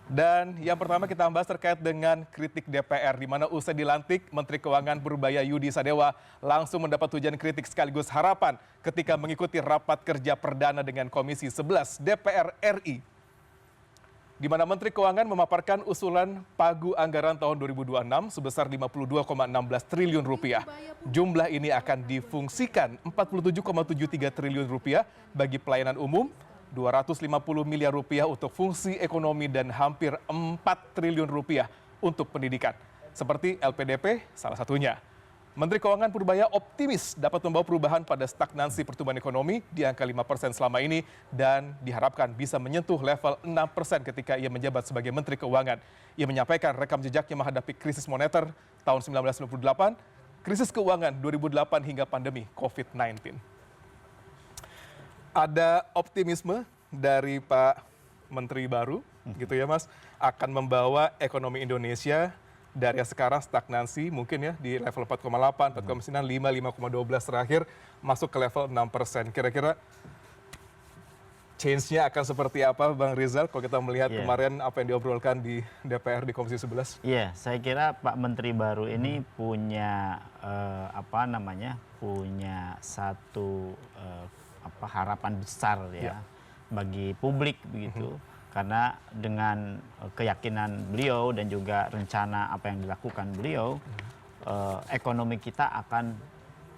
Dan yang pertama kita bahas terkait dengan kritik DPR, di mana usai dilantik, Menteri Keuangan Purbaya Yudi Sadewa langsung mendapat hujan kritik sekaligus harapan ketika mengikuti rapat kerja perdana dengan Komisi 11 DPR RI. Di mana Menteri Keuangan memaparkan usulan pagu anggaran tahun 2026 sebesar 52,16 triliun rupiah. Jumlah ini akan difungsikan 47,73 triliun rupiah bagi pelayanan umum, 250 miliar rupiah untuk fungsi ekonomi dan hampir 4 triliun rupiah untuk pendidikan. Seperti LPDP salah satunya. Menteri Keuangan Purbaya optimis dapat membawa perubahan pada stagnansi pertumbuhan ekonomi di angka 5% selama ini dan diharapkan bisa menyentuh level 6% ketika ia menjabat sebagai Menteri Keuangan. Ia menyampaikan rekam jejaknya menghadapi krisis moneter tahun 1998, krisis keuangan 2008 hingga pandemi COVID-19. Ada optimisme dari Pak Menteri baru, gitu ya Mas, akan membawa ekonomi Indonesia dari yang sekarang stagnansi mungkin ya di level 4,8, 4,9, 5, 5,12 terakhir masuk ke level 6%. Kira-kira change-nya akan seperti apa Bang Rizal kalau kita melihat kemarin apa yang diobrolkan di DPR di Komisi 11? Iya, saya kira Pak Menteri baru ini punya punya satu harapan besar ya bagi publik begitu. Karena dengan keyakinan beliau dan juga rencana apa yang dilakukan beliau, ekonomi kita akan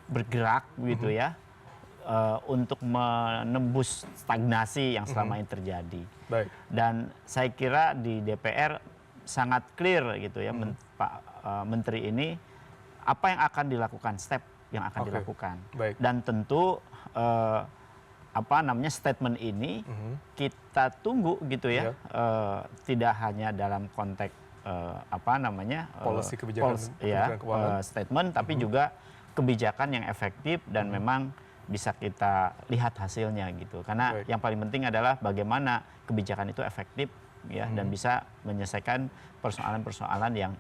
bergerak begitu ya untuk menembus stagnasi yang selama ini terjadi. Baik. Dan saya kira di DPR sangat clear gitu ya Pak Menteri ini apa yang akan dilakukan, step yang akan dilakukan. Baik. Dan tentu statement ini kita tunggu gitu ya, tidak hanya dalam konteks policy kebijakan keuangan statement, tapi juga kebijakan yang efektif dan memang bisa kita lihat hasilnya gitu. Karena yang paling penting adalah bagaimana kebijakan itu efektif ya dan bisa menyelesaikan persoalan-persoalan yang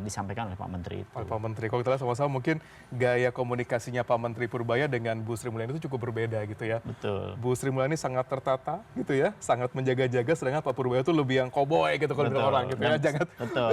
disampaikan oleh Pak Menteri itu. Pak Menteri, kalau kita lihat sama-sama mungkin gaya komunikasinya Pak Menteri Purbaya dengan Bu Sri Mulyani itu cukup berbeda gitu ya. Betul. Bu Sri Mulyani sangat tertata gitu ya, sangat menjaga-jaga, sedangkan Pak Purbaya itu lebih yang koboi gitu kalau orang gitu ya. Betul.